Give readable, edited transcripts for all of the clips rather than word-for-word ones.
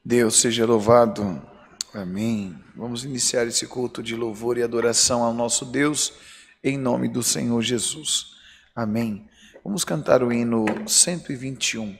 Deus seja louvado. Amém. Vamos iniciar esse culto de louvor e adoração ao nosso Deus, em nome do Senhor Jesus. Amém. Vamos cantar o hino 121.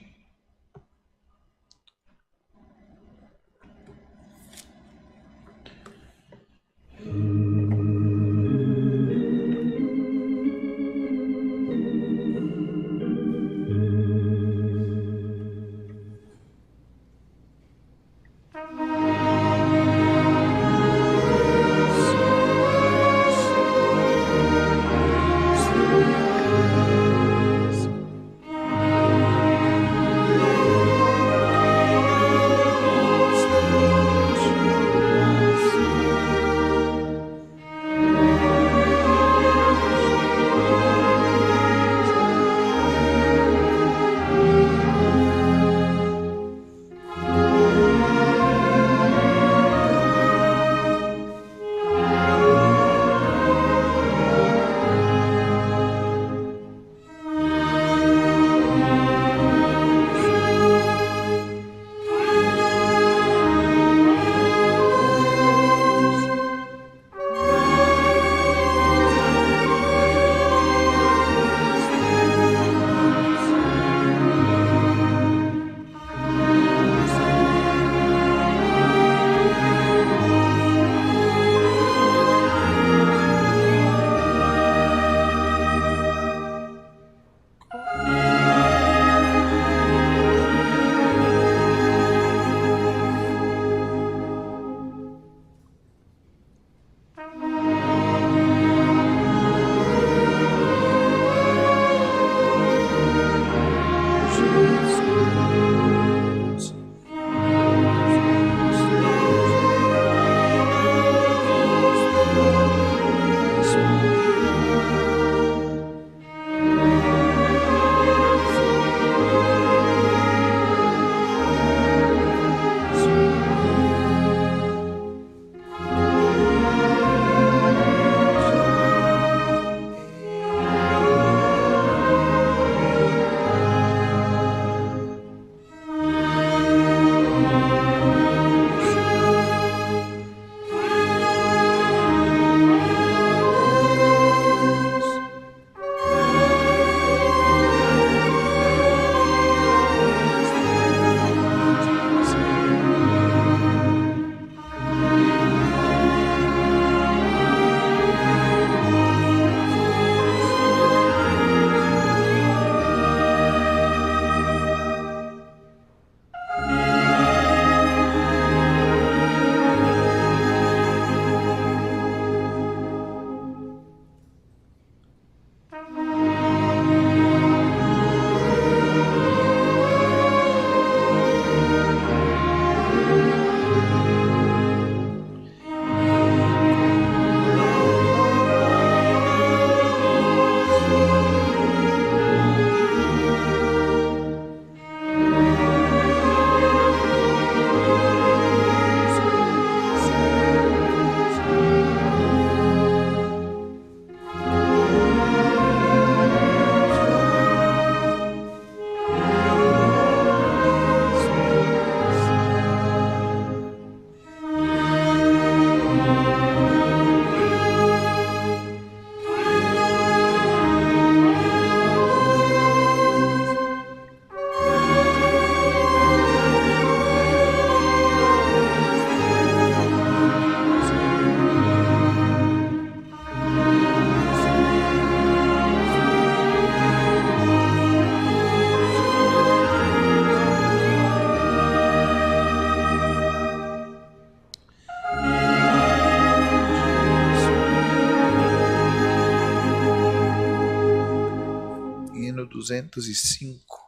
Hino 205.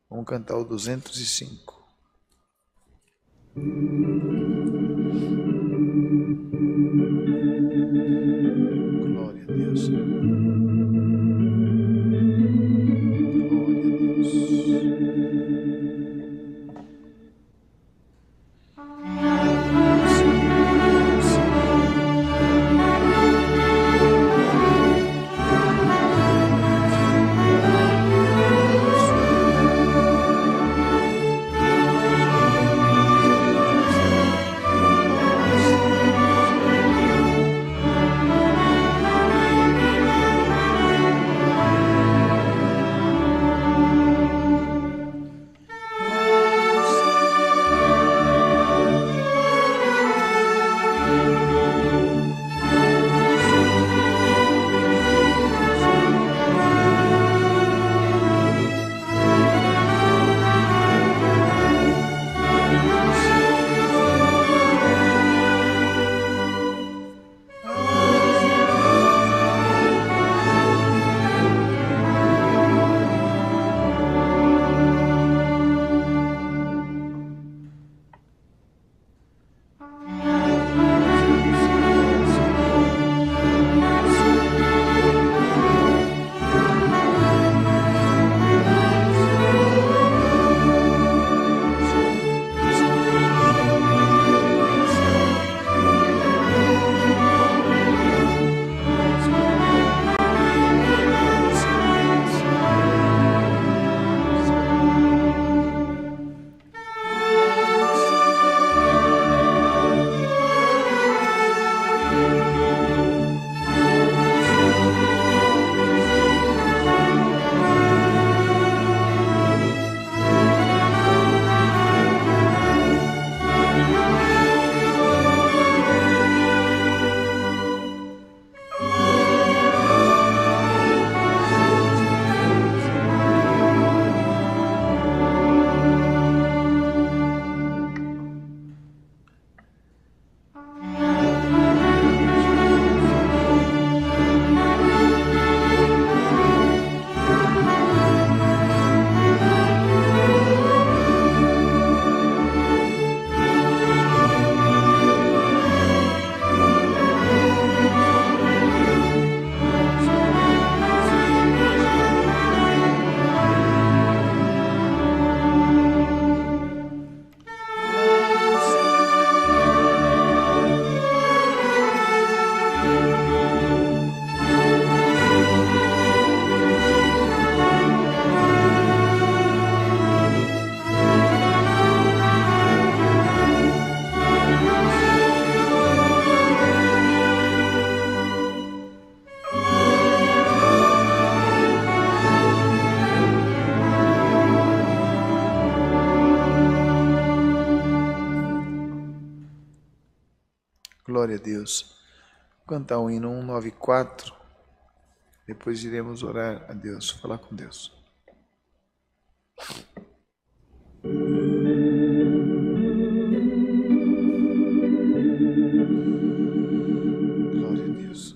Vamos cantar o 205. Glória a Deus. Glória a Deus. Glória a Deus. Vou cantar o hino 194. Depois iremos orar a Deus, falar com Deus. Glória a Deus.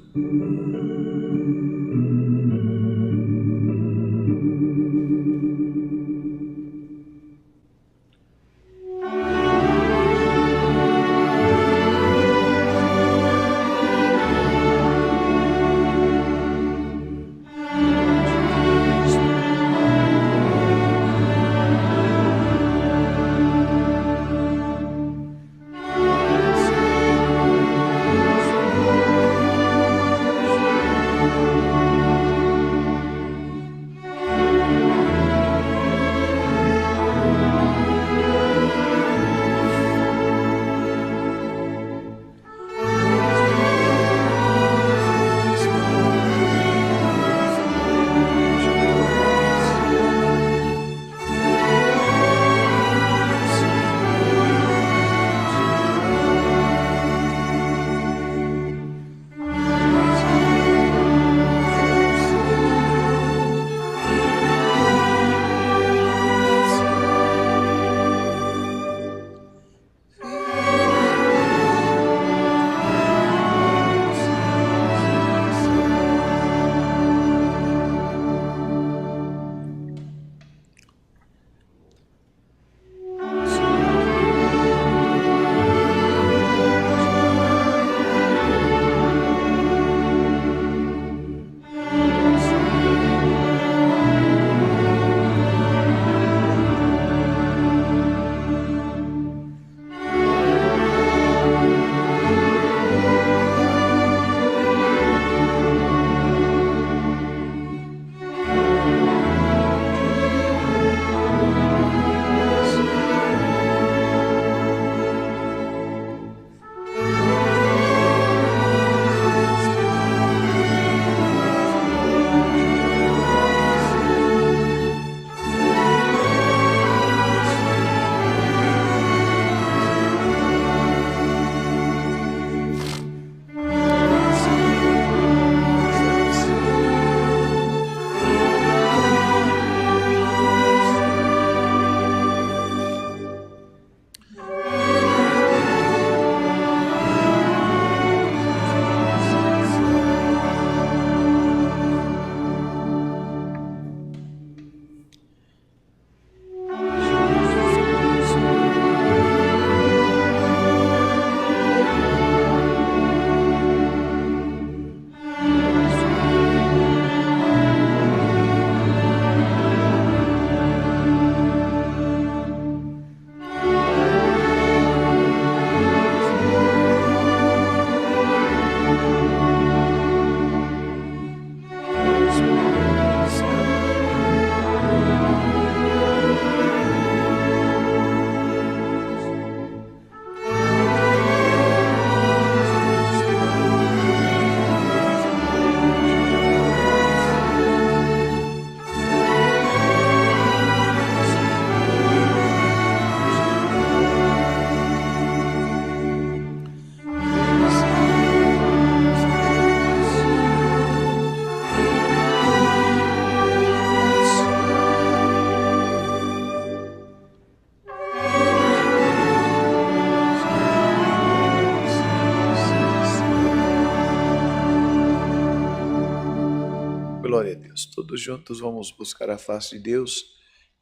Glória a Deus. Todos juntos vamos buscar a face de Deus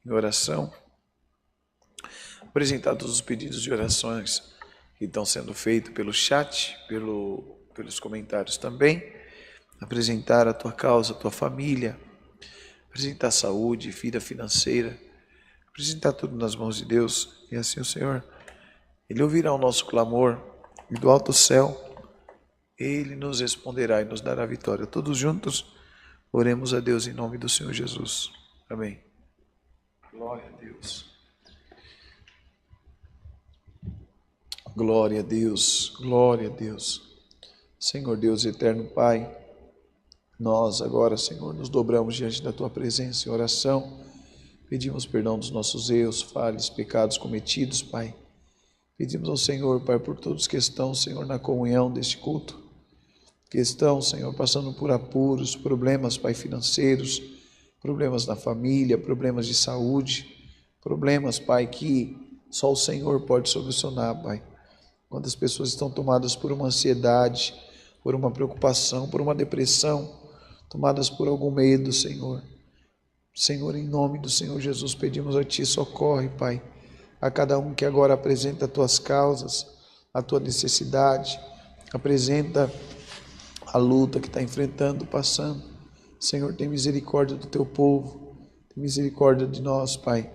em oração. Apresentar todos os pedidos de orações que estão sendo feitos pelo chat, pelos comentários também. Apresentar a tua causa, a tua família. Apresentar saúde, vida financeira. Apresentar tudo nas mãos de Deus. E assim o Senhor, Ele ouvirá o nosso clamor e do alto céu Ele nos responderá e nos dará vitória. Todos juntos, oremos a Deus em nome do Senhor Jesus. Amém. Glória a Deus. Glória a Deus. Glória a Deus. Senhor Deus eterno Pai, nós agora, Senhor, nos dobramos diante da Tua presença em oração. Pedimos perdão dos nossos erros, falhas, pecados cometidos, Pai. Pedimos ao Senhor, Pai, por todos que estão, Senhor, na comunhão deste culto, que estão, Senhor, passando por apuros, problemas, Pai, financeiros, problemas na família, problemas de saúde, problemas, Pai, que só o Senhor pode solucionar, Pai. Quantas pessoas estão tomadas por uma ansiedade, por uma preocupação, por uma depressão, tomadas por algum medo, Senhor. Senhor, em nome do Senhor Jesus, pedimos a Ti, socorre, Pai, a cada um que agora apresenta as Tuas causas, a Tua necessidade, apresenta a luta que está enfrentando, passando. Senhor, tem misericórdia do Teu povo, tem misericórdia de nós, Pai.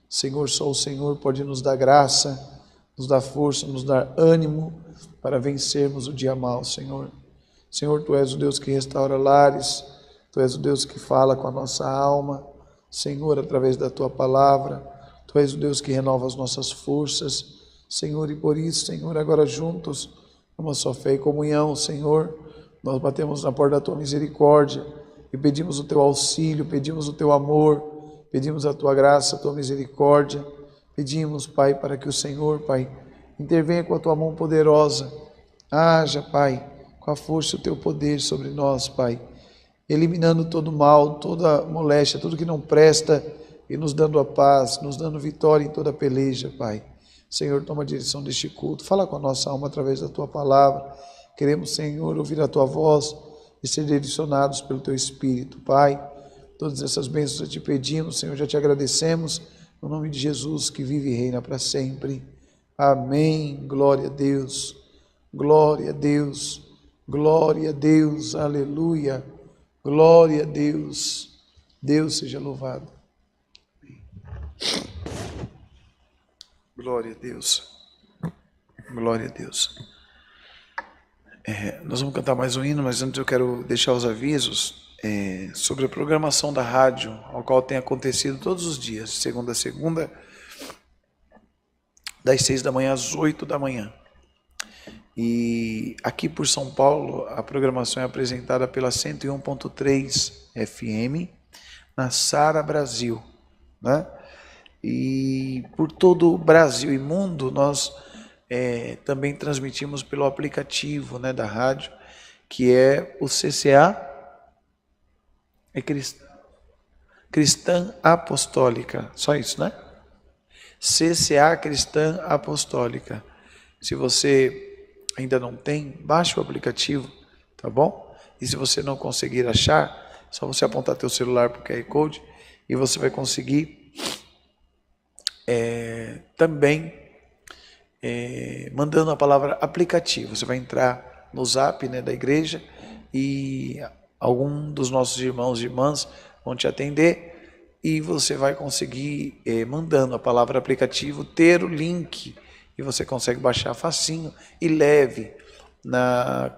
Senhor, só o Senhor pode nos dar graça, nos dar força, nos dar ânimo para vencermos o dia mau, Senhor. Senhor, Tu és o Deus que restaura lares, Tu és o Deus que fala com a nossa alma, Senhor, através da Tua palavra. Tu és o Deus que renova as nossas forças, Senhor, e por isso, Senhor, agora juntos, numa só fé e comunhão, Senhor, nós batemos na porta da Tua misericórdia e pedimos o Teu auxílio, pedimos o Teu amor, pedimos a Tua graça, a Tua misericórdia, pedimos, Pai, para que o Senhor, Pai, intervenha com a Tua mão poderosa, haja, Pai, com a força e o Teu poder sobre nós, Pai, eliminando todo mal, toda moléstia, tudo que não presta e nos dando a paz, nos dando vitória em toda a peleja, Pai. Senhor, toma a direção deste culto, fala com a nossa alma através da Tua palavra. Queremos, Senhor, ouvir a Tua voz e ser direcionados pelo Teu Espírito, Pai. Todas essas bênçãos já Te pedimos, Senhor, já Te agradecemos, no nome de Jesus, que vive e reina para sempre. Amém. Glória a Deus, glória a Deus, glória a Deus, aleluia, glória a Deus. Deus seja louvado. Glória a Deus, glória a Deus. Nós vamos cantar mais um hino, mas antes eu quero deixar os avisos sobre a programação da rádio, ao qual tem acontecido todos os dias, de segunda a segunda, das 6 da manhã às 8 da manhã. E aqui por São Paulo, a programação é apresentada pela 101.3 FM, na Sara Brasil, né? E por todo o Brasil e mundo, nós também transmitimos pelo aplicativo, né, da rádio, que é o CCA, Cristã Apostólica, só isso, né? CCA Cristã Apostólica. Se você ainda não tem, baixe o aplicativo, tá bom? E se você não conseguir achar, só você apontar teu celular para o QR Code e você vai conseguir também mandando a palavra aplicativo. Você vai entrar no Zap, né, da igreja, e algum dos nossos irmãos e irmãs vão te atender e você vai conseguir, mandando a palavra aplicativo, ter o link e você consegue baixar facinho e leve na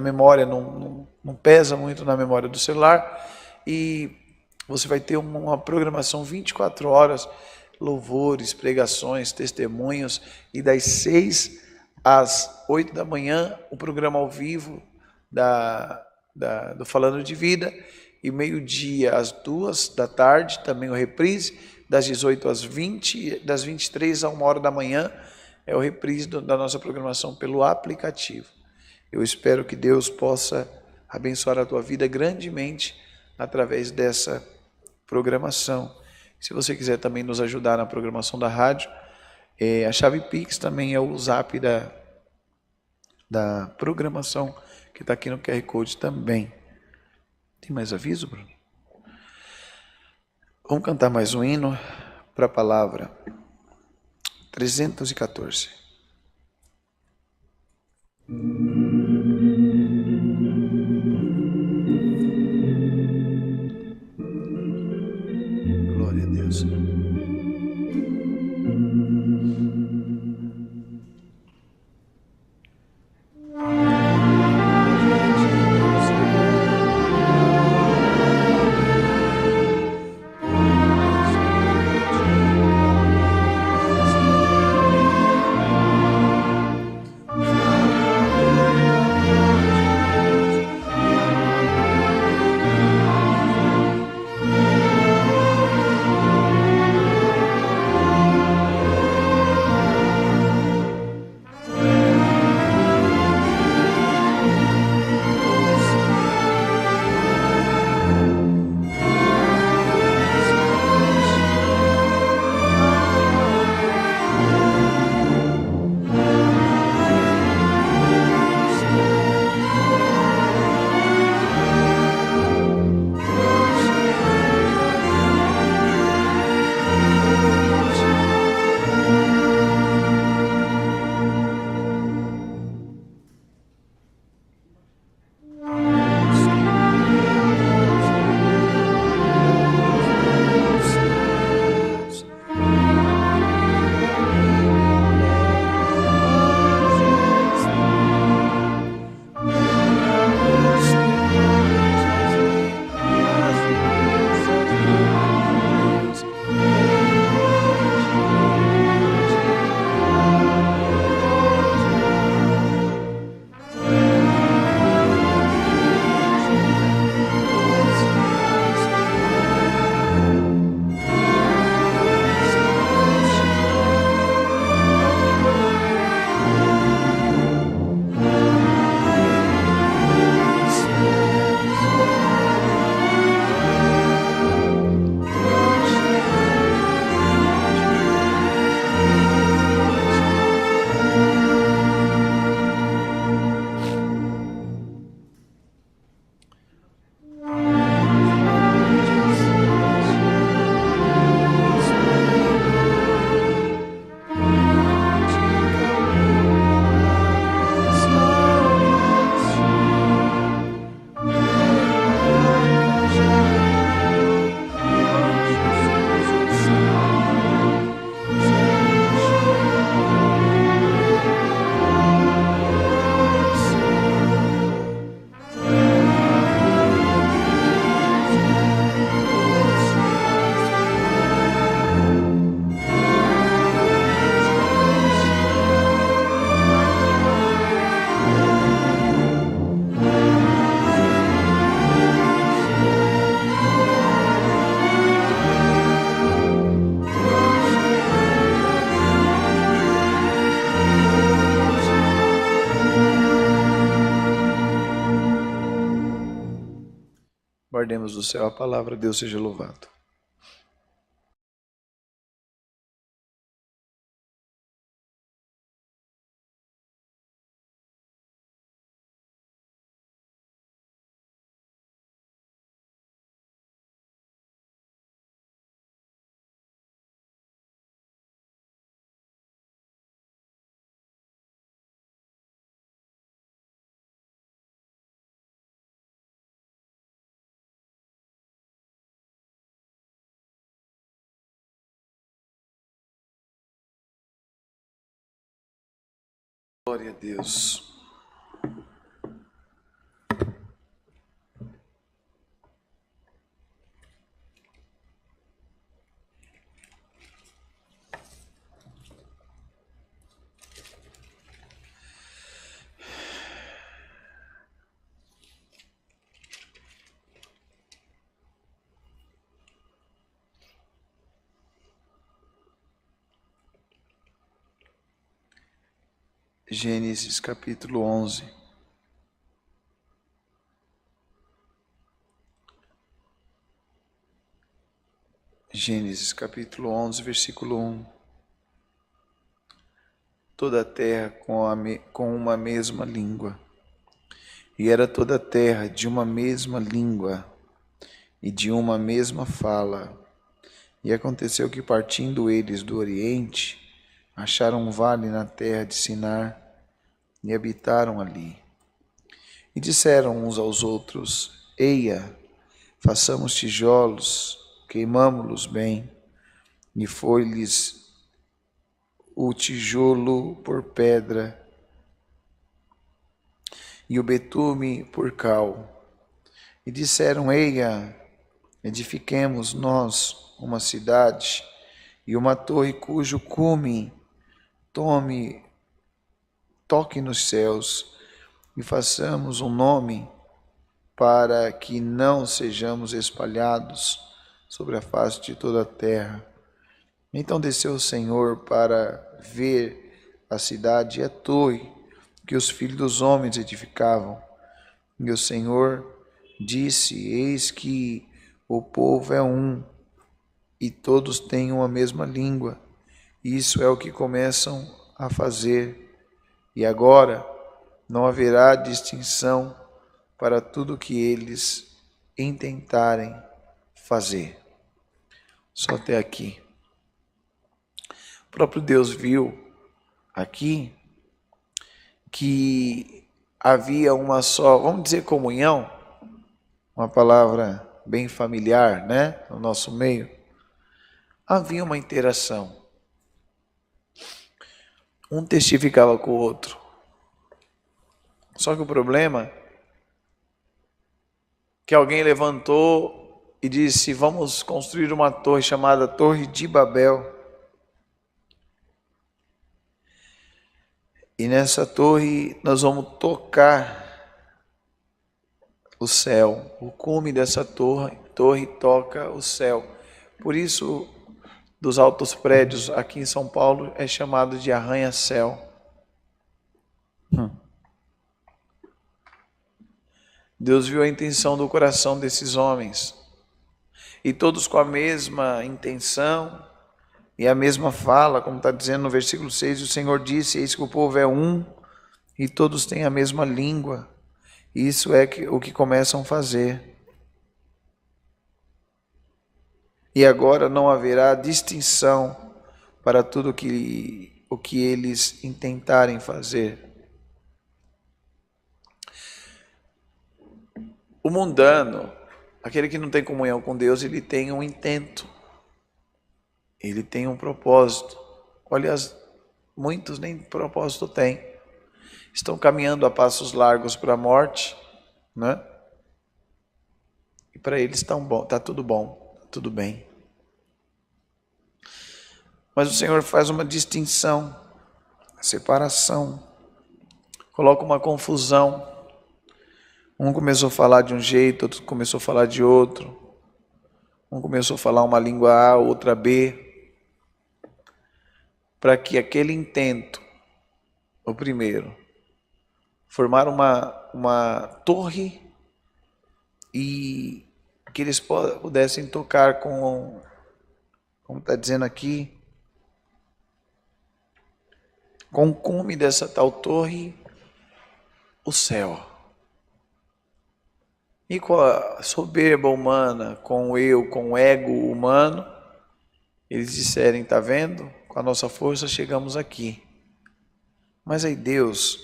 memória, não pesa muito na memória do celular, e você vai ter uma programação 24 horas, louvores, pregações, testemunhos, e das 6 às 8 da manhã, o programa ao vivo do Falando de Vida, e meio-dia às 2 da tarde, também o reprise, das 18 às 20, das 23 a 1 hora da manhã, é o reprise da nossa programação pelo aplicativo. Eu espero que Deus possa abençoar a tua vida grandemente através dessa programação. Se você quiser também nos ajudar na programação da rádio, a chave Pix também é o Zap da programação, que está aqui no QR Code também. Tem mais aviso, Bruno? Vamos cantar mais um hino para a palavra 314. Glória a Deus. aguardemos do céu a palavra. Deus seja louvado. Glória a Deus. Gênesis capítulo 11. Gênesis capítulo 11, versículo 1. Toda a terra com uma mesma língua. E era toda a terra de uma mesma língua e de uma mesma fala. E aconteceu que, partindo eles do Oriente, acharam um vale na terra de Sinar e habitaram ali. E disseram uns aos outros: Eia, façamos tijolos, queimamo-los bem. E foi-lhes o tijolo por pedra e o betume por cal. E disseram: Eia, edifiquemos nós uma cidade e uma torre cujo cume toque nos céus, e façamos um nome para que não sejamos espalhados sobre a face de toda a terra. Então desceu o Senhor para ver a cidade e a torre que os filhos dos homens edificavam. E o Senhor disse: Eis que o povo é um, e todos têm uma mesma língua. Isso é o que começam a fazer. E agora não haverá distinção para tudo que eles intentarem fazer. Só até aqui. O próprio Deus viu aqui que havia uma só, vamos dizer, comunhão, uma palavra bem familiar, né, no nosso meio. Havia uma interação. Um testificava com o outro. Só que o problema é que alguém levantou e disse: vamos construir uma torre chamada Torre de Babel. E nessa torre nós vamos tocar o céu. O cume dessa torre toca o céu. Por isso, dos altos prédios aqui em São Paulo é chamado de arranha-céu. Deus viu a intenção do coração desses homens. E todos com a mesma intenção e a mesma fala, como está dizendo no versículo 6, o Senhor disse: eis que o povo é um, e todos têm a mesma língua. Isso é o que começam a fazer. E agora não haverá distinção para tudo o que eles intentarem fazer. O mundano, aquele que não tem comunhão com Deus, ele tem um intento. Ele tem um propósito. Aliás, muitos nem propósito têm. Estão caminhando a passos largos para a morte, né? E para eles está tudo bom, tá tudo bem. Mas o Senhor faz uma distinção, separação, coloca uma confusão. Um começou a falar de um jeito, outro começou a falar de outro. Um começou a falar uma língua A, outra B. Para que aquele intento, o primeiro, formar uma torre e que eles pudessem tocar com, como está dizendo aqui, com o cume dessa tal torre, o céu. E com a soberba humana, com o eu, com o ego humano, eles disserem, está vendo? Com a nossa força chegamos aqui. Mas aí Deus,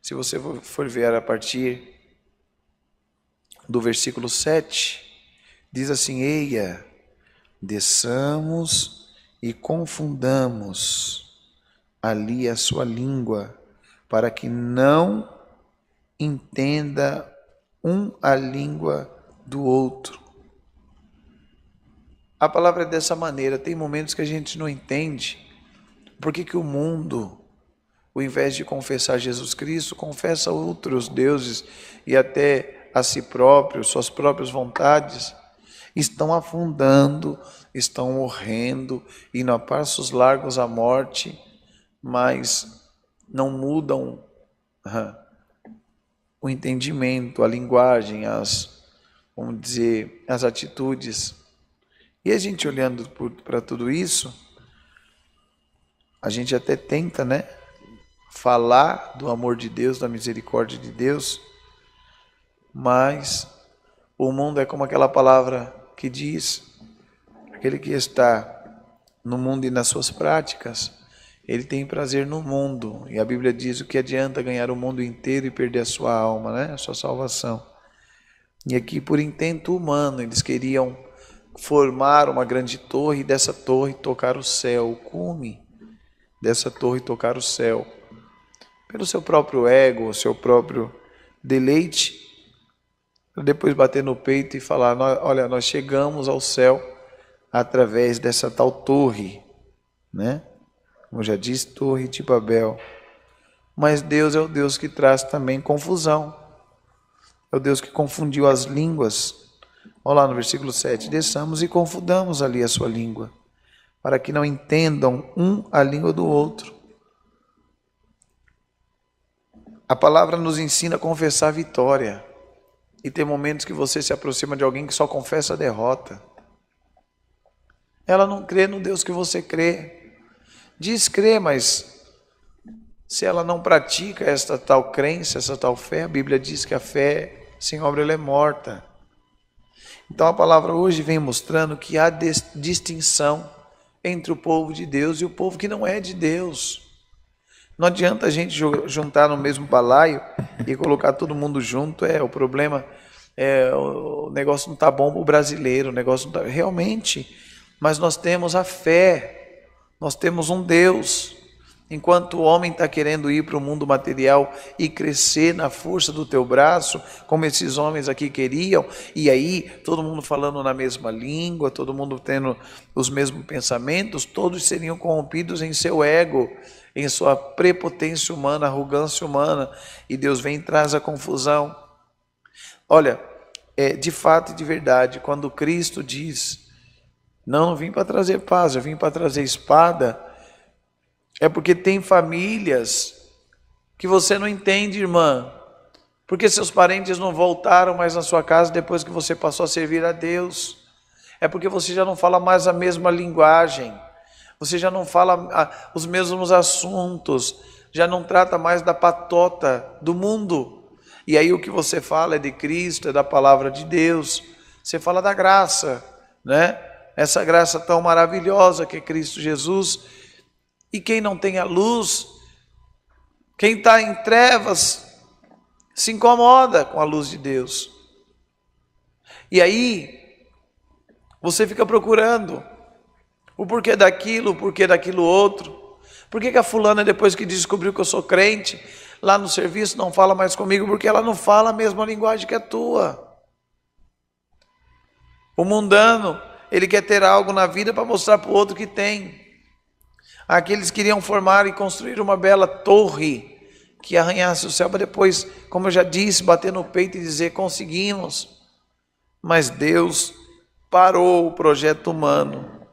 se você for ver a partir do versículo 7, diz assim: eia, desçamos e confundamos ali a sua língua, para que não entenda um a língua do outro. A palavra é dessa maneira. Tem momentos que a gente não entende por que o mundo, ao invés de confessar Jesus Cristo, confessa outros deuses e até a si próprio, suas próprias vontades, estão afundando, estão morrendo, indo a passos largos à morte, mas não mudam o entendimento, a linguagem, vamos dizer, as atitudes. E a gente olhando para tudo isso, a gente até tenta, falar do amor de Deus, da misericórdia de Deus, mas o mundo é como aquela palavra que diz, aquele que está no mundo e nas suas práticas, ele tem prazer no mundo. E a Bíblia diz: o que adianta ganhar o mundo inteiro e perder a sua alma, a sua salvação. E aqui, por intento humano, eles queriam formar uma grande torre e dessa torre tocar o céu, o cume dessa torre tocar o céu, pelo seu próprio ego, o seu próprio deleite, para depois bater no peito e falar: olha, nós chegamos ao céu através dessa tal torre, como já disse, torre de Babel. Mas Deus é o Deus que traz também confusão, é o Deus que confundiu as línguas. Olha lá no versículo 7, desçamos e confundamos ali a sua língua, para que não entendam um a língua do outro. A palavra nos ensina a confessar a vitória. E tem momentos que você se aproxima de alguém que só confessa a derrota. Ela não crê no Deus que você crê. Diz crer, mas se ela não pratica esta tal crença, essa tal fé, a Bíblia diz que a fé sem obra ela é morta. Então a palavra hoje vem mostrando que há distinção entre o povo de Deus e o povo que não é de Deus. Não adianta a gente juntar no mesmo balaio e colocar todo mundo junto. O problema o negócio não está bom para o brasileiro, o negócio não tá, realmente. Mas nós temos a fé, nós temos um Deus. Enquanto o homem está querendo ir para o mundo material e crescer na força do teu braço, como esses homens aqui queriam, e aí todo mundo falando na mesma língua, todo mundo tendo os mesmos pensamentos, todos seriam corrompidos em seu ego, em sua prepotência humana, arrogância humana, e Deus vem e traz a confusão. Olha, de fato e de verdade, quando Cristo diz: não vim para trazer paz, eu vim para trazer espada, é porque tem famílias que você não entende, irmã, porque seus parentes não voltaram mais na sua casa depois que você passou a servir a Deus. É porque você já não fala mais a mesma linguagem, você já não fala os mesmos assuntos, já não trata mais da patota do mundo. E aí o que você fala é de Cristo, é da palavra de Deus, você fala da graça, Essa graça tão maravilhosa que é Cristo Jesus. E quem não tem a luz, quem está em trevas, se incomoda com a luz de Deus. E aí, você fica procurando o porquê daquilo outro. Por que a fulana, depois que descobriu que eu sou crente, lá no serviço não fala mais comigo? Porque ela não fala a mesma linguagem que a tua. O mundano, ele quer ter algo na vida para mostrar para o outro que tem. Aqueles queriam formar e construir uma bela torre que arranhasse o céu, para depois, como eu já disse, bater no peito e dizer: conseguimos. Mas Deus parou o projeto humano.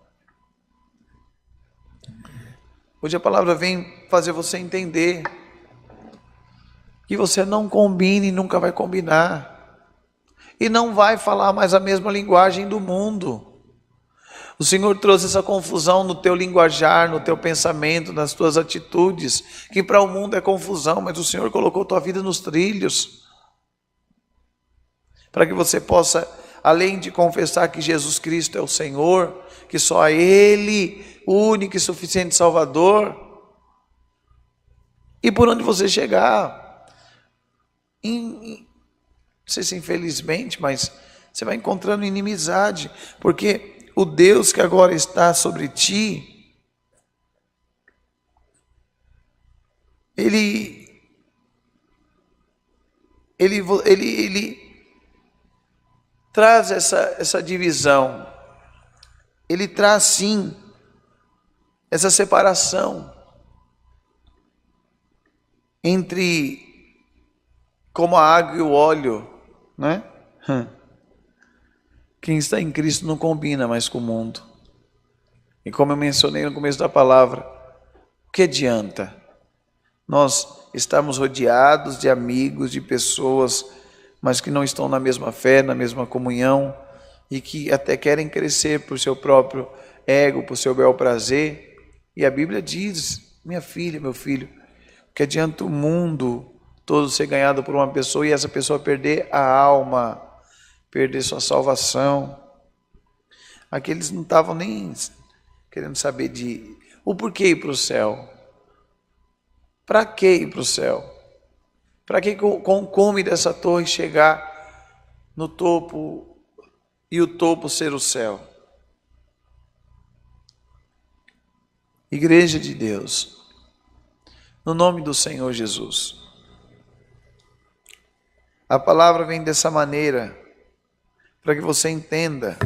Hoje a palavra vem fazer você entender que você não combina e nunca vai combinar. e não vai falar mais a mesma linguagem do mundo. O Senhor trouxe essa confusão no teu linguajar, no teu pensamento, nas tuas atitudes, que para o mundo é confusão, mas o Senhor colocou tua vida nos trilhos, para que você possa, além de confessar que Jesus Cristo é o Senhor, que só Ele, o único e suficiente Salvador, e por onde você chegar, não sei se infelizmente, mas você vai encontrando inimizade, porque o Deus que agora está sobre ti, Ele traz essa divisão, Ele traz sim essa separação entre como a água e o óleo, né? Quem está em Cristo não combina mais com o mundo. E como eu mencionei no começo da palavra, o que adianta nós estarmos rodeados de amigos, de pessoas, mas que não estão na mesma fé, na mesma comunhão, e que até querem crescer por seu próprio ego, por seu bel prazer. E a Bíblia diz, minha filha, meu filho, que adianta o mundo todo ser ganhado por uma pessoa e essa pessoa perder a alma, perder sua salvação. Aqueles não estavam nem querendo saber de o porquê ir para o céu. Para que ir para o céu? Para que com o cume dessa torre chegar no topo e o topo ser o céu? Igreja de Deus, no nome do Senhor Jesus, a palavra vem dessa maneira para que você entenda.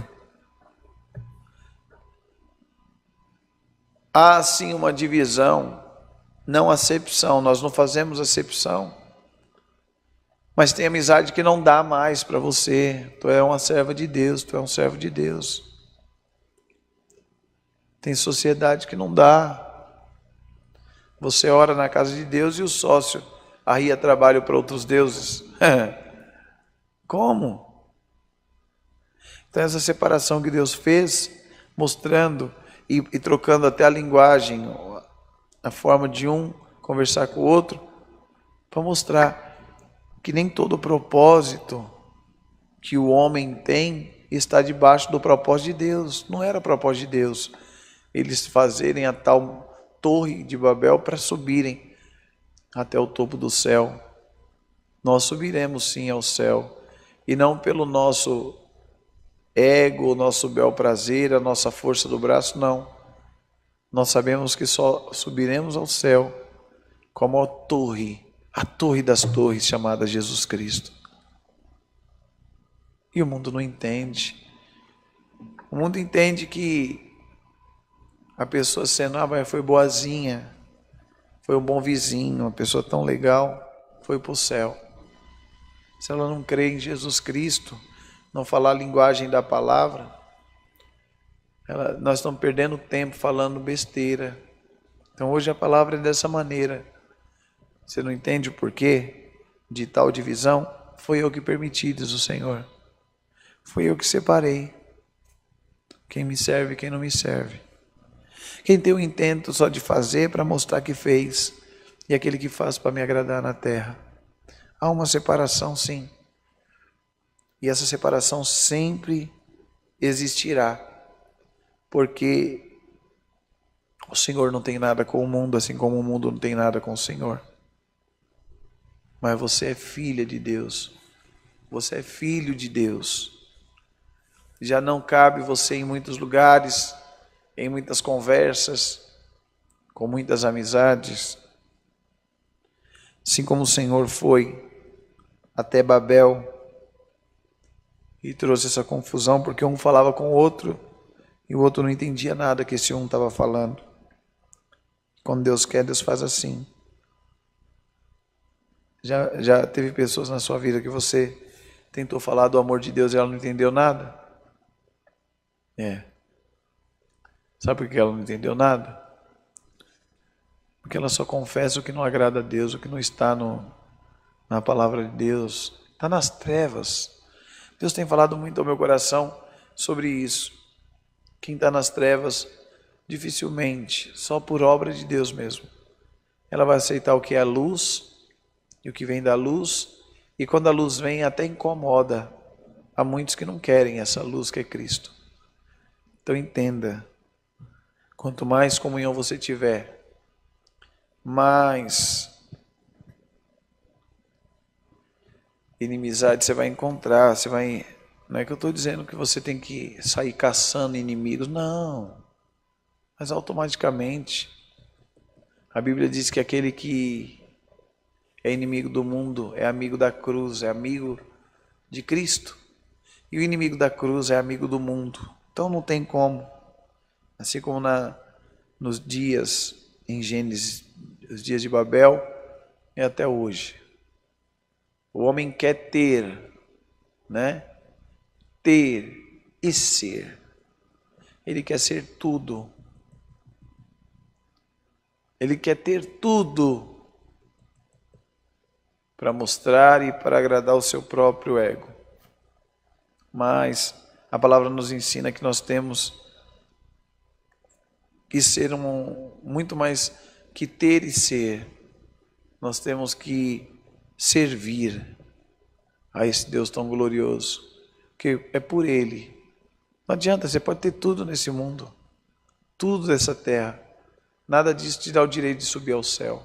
Há sim uma divisão, não acepção, nós não fazemos acepção, mas tem amizade que não dá mais para você. Tu é uma serva de Deus, tu é um servo de Deus. Tem sociedade que não dá. Você ora na casa de Deus e o sócio arria trabalho para outros deuses. Como? Então essa separação que Deus fez, mostrando e trocando até a linguagem, a forma de um conversar com o outro, para mostrar que nem todo propósito que o homem tem está debaixo do propósito de Deus. Não era propósito de Deus eles fazerem a tal torre de Babel para subirem até o topo do céu. Nós subiremos sim ao céu, e não pelo nosso ego, o nosso bel prazer, a nossa força do braço, não. Nós sabemos que só subiremos ao céu como a torre das torres chamada Jesus Cristo. E o mundo não entende. O mundo entende que a pessoa sendo, mas foi boazinha, foi um bom vizinho, uma pessoa tão legal, foi para o céu. Se ela não crê em Jesus Cristo, não falar a linguagem da palavra, nós estamos perdendo tempo falando besteira. Então hoje a palavra é dessa maneira. Você não entende o porquê de tal divisão? Foi eu que permiti, diz o Senhor. Foi eu que separei. Quem me serve e quem não me serve. Quem tem o intento só de fazer para mostrar que fez, e aquele que faz para me agradar na terra. Há uma separação, sim. E essa separação sempre existirá, porque o Senhor não tem nada com o mundo, assim como o mundo não tem nada com o Senhor. Mas você é filha de Deus, você é filho de Deus. Já não cabe você em muitos lugares, em muitas conversas, com muitas amizades. Assim como o Senhor foi até Babel e trouxe essa confusão, porque um falava com o outro e o outro não entendia nada que esse um estava falando. Quando Deus quer, Deus faz assim. Já teve pessoas na sua vida que você tentou falar do amor de Deus e ela não entendeu nada? Sabe por que ela não entendeu nada? Porque ela só confessa o que não agrada a Deus, o que não está na palavra de Deus. Está nas trevas. Deus tem falado muito ao meu coração sobre isso. Quem está nas trevas, dificilmente, só por obra de Deus mesmo, ela vai aceitar o que é a luz e o que vem da luz, e quando a luz vem até incomoda. Há muitos que não querem essa luz que é Cristo. Então entenda, quanto mais comunhão você tiver, mais inimizade você vai encontrar. Não é que eu estou dizendo que você tem que sair caçando inimigos, não. Mas automaticamente, a Bíblia diz que aquele que é inimigo do mundo é amigo da cruz, é amigo de Cristo. E o inimigo da cruz é amigo do mundo. Então não tem como. Assim como nos dias em Gênesis, os dias de Babel, e até hoje. O homem quer ter, né? Ter e ser. Ele quer ser tudo. Ele quer ter tudo para mostrar e para agradar o seu próprio ego. Mas a palavra nos ensina que nós temos que ser muito mais que ter e ser. Nós temos que servir a esse Deus tão glorioso, que é por Ele. Não adianta, você pode ter tudo nesse mundo, tudo dessa terra, nada disso te dá o direito de subir ao céu.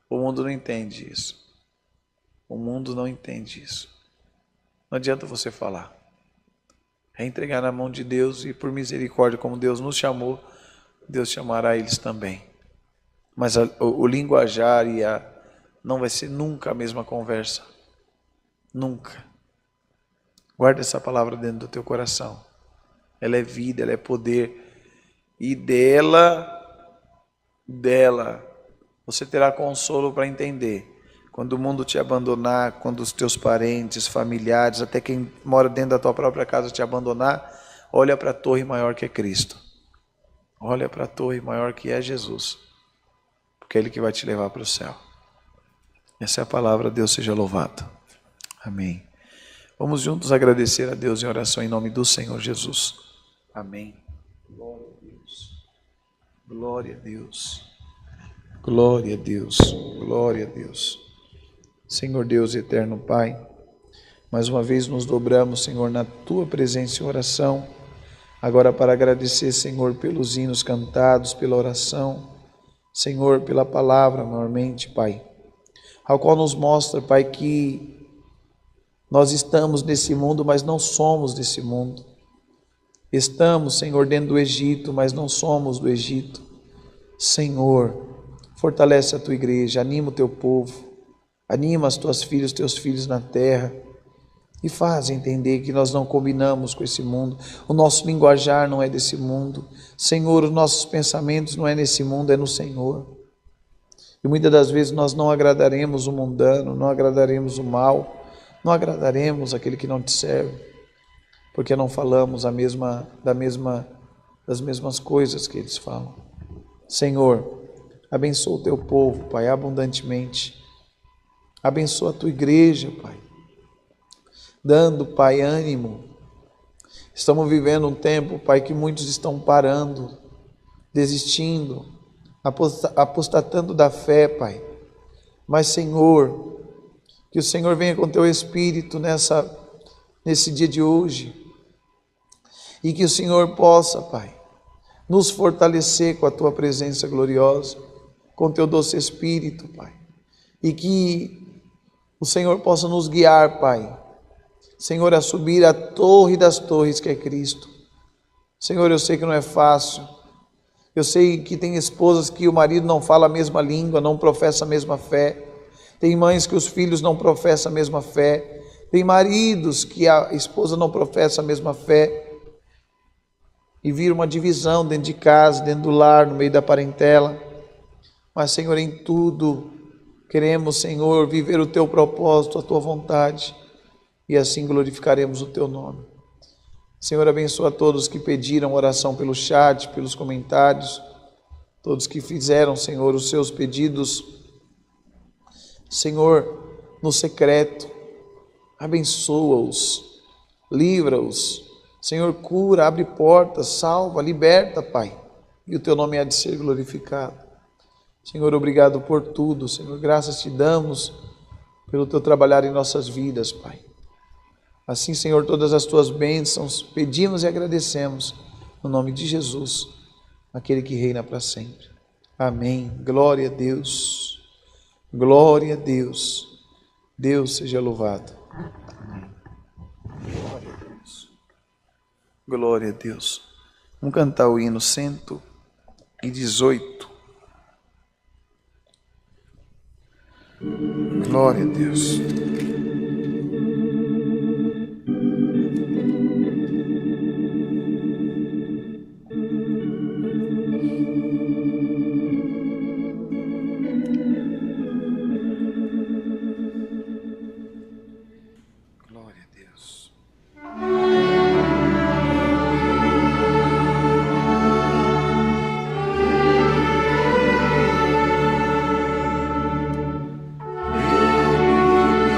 O mundo não entende isso. O mundo não entende isso. Não adianta você falar. É entregar na mão de Deus e por misericórdia, como Deus nos chamou, Deus chamará eles também. Mas o linguajar não vai ser nunca a mesma conversa. Nunca. Guarda essa palavra dentro do teu coração. Ela é vida, ela é poder. E dela, você terá consolo para entender. Quando o mundo te abandonar, quando os teus parentes, familiares, até quem mora dentro da tua própria casa te abandonar, olha para a torre maior que é Cristo. Olha para a torre maior que é Jesus. Porque é Ele que vai te levar para o céu. Essa é a palavra, Deus seja louvado. Amém. Vamos juntos agradecer a Deus em oração em nome do Senhor Jesus. Amém. Glória a Deus. Glória a Deus. Glória a Deus. Glória a Deus. Senhor Deus eterno Pai, mais uma vez nos dobramos, Senhor, na Tua presença em oração, agora para agradecer, Senhor, pelos hinos cantados, pela oração, Senhor, pela palavra, maiormente, Pai, ao qual nos mostra, Pai, que nós estamos nesse mundo, mas não somos desse mundo. Estamos, Senhor, dentro do Egito, mas não somos do Egito. Senhor, fortalece a Tua igreja, anima o Teu povo, anima as Tuas filhas, os Teus filhos na terra e faz entender que nós não combinamos com esse mundo. O nosso linguajar não é desse mundo. Senhor, os nossos pensamentos não é nesse mundo, é no Senhor. E muitas das vezes nós não agradaremos o mundano, não agradaremos o mal, não agradaremos aquele que não te serve, porque não falamos das mesmas coisas que eles falam. Senhor, abençoa o Teu povo, Pai, abundantemente. Abençoa a Tua igreja, Pai, dando, Pai, ânimo. Estamos vivendo um tempo, Pai, que muitos estão parando, desistindo, apostatando da fé, Pai. Mas, Senhor, que o Senhor venha com Teu Espírito nesse dia de hoje e que o Senhor possa, Pai, nos fortalecer com a Tua presença gloriosa, com Teu doce Espírito, Pai, e que o Senhor possa nos guiar, Pai, Senhor, a subir a torre das torres que é Cristo. Senhor, eu sei que não é fácil, eu sei que tem esposas que o marido não fala a mesma língua, não professa a mesma fé, tem mães que os filhos não professam a mesma fé, tem maridos que a esposa não professa a mesma fé, e vira uma divisão dentro de casa, dentro do lar, no meio da parentela. Mas, Senhor, em tudo queremos, Senhor, viver o Teu propósito, a Tua vontade, e assim glorificaremos o Teu nome. Senhor, abençoa todos que pediram oração pelo chat, pelos comentários, todos que fizeram, Senhor, os seus pedidos, Senhor, no secreto, abençoa-os, livra-os. Senhor, cura, abre portas, salva, liberta, Pai, e o Teu nome há de ser glorificado. Senhor, obrigado por tudo, Senhor, graças te damos pelo Teu trabalhar em nossas vidas, Pai. Assim, Senhor, todas as Tuas bênçãos pedimos e agradecemos, no nome de Jesus, aquele que reina para sempre. Amém. Glória a Deus. Glória a Deus. Deus seja louvado. Amém. Glória a Deus. Glória a Deus. Vamos cantar o hino 118. Glória a Deus. Glória a Deus. Ele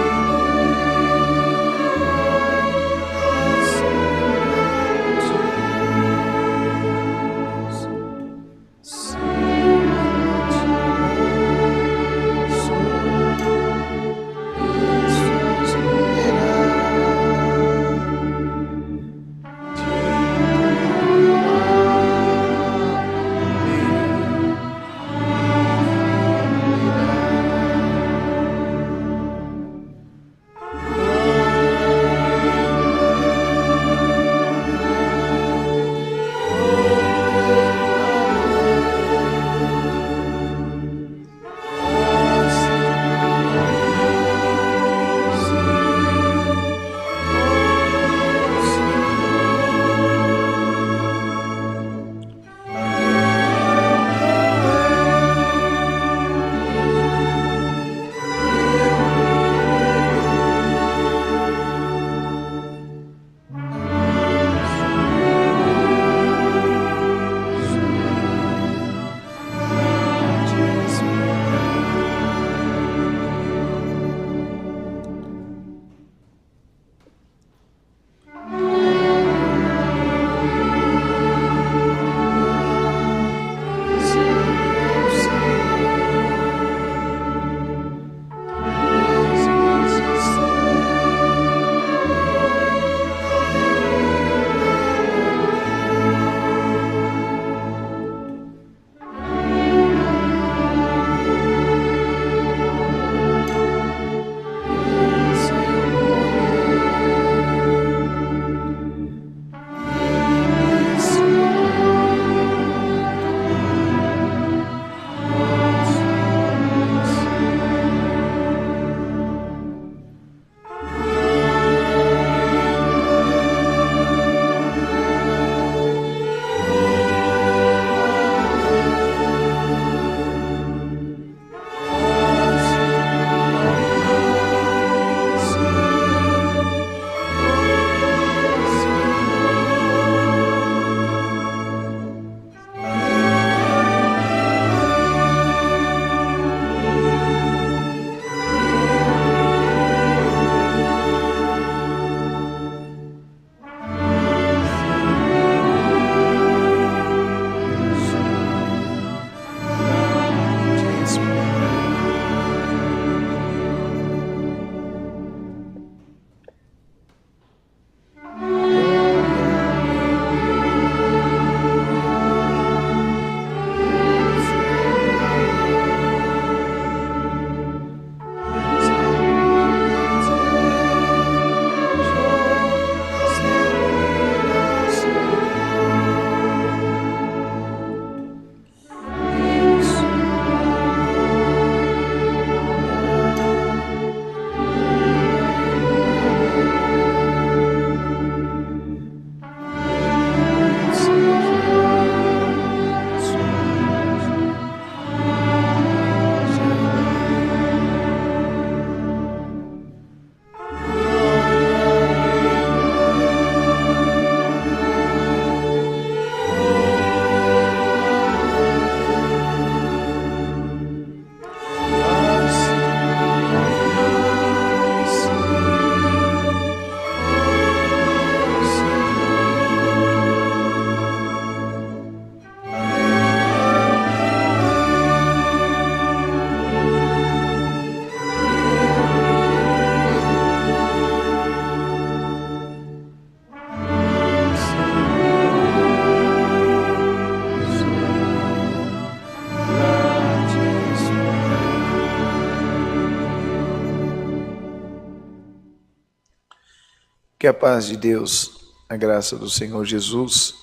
Que a paz de Deus, a graça do Senhor Jesus,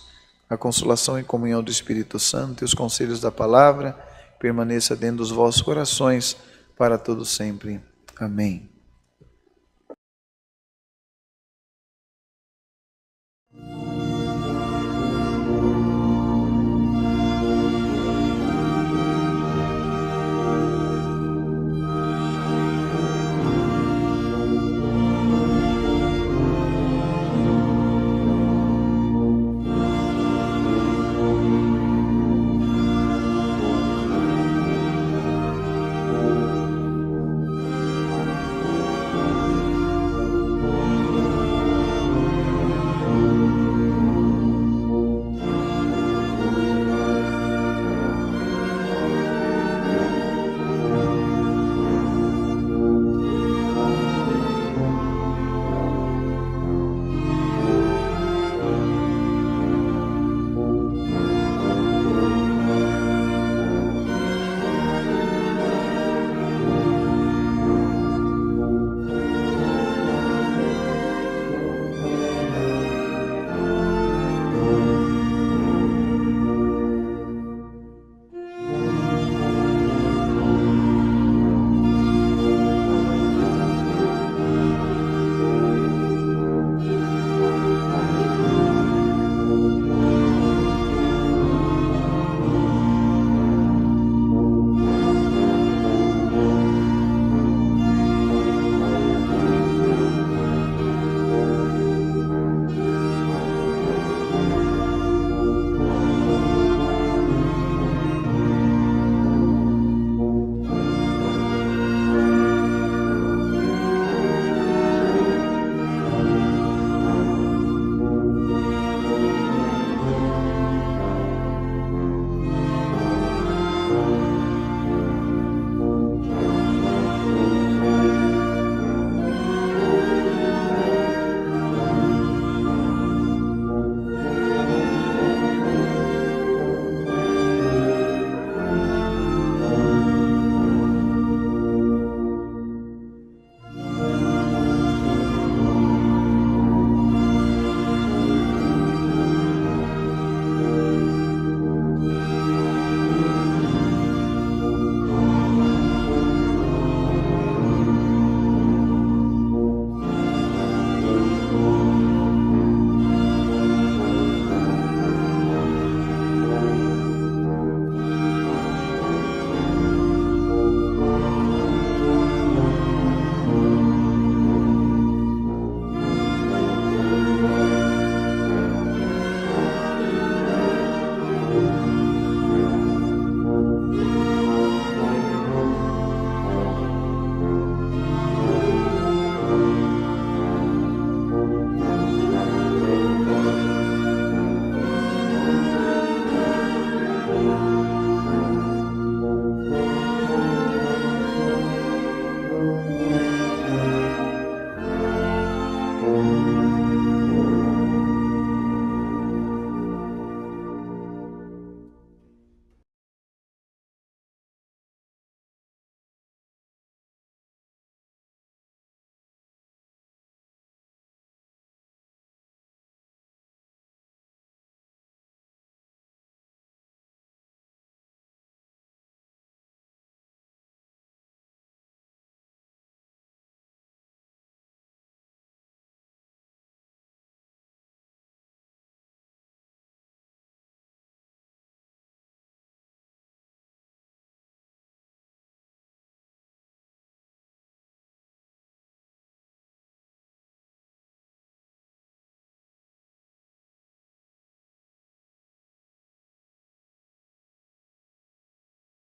a consolação e comunhão do Espírito Santo e os conselhos da palavra permaneça dentro dos vossos corações para todo sempre. Amém.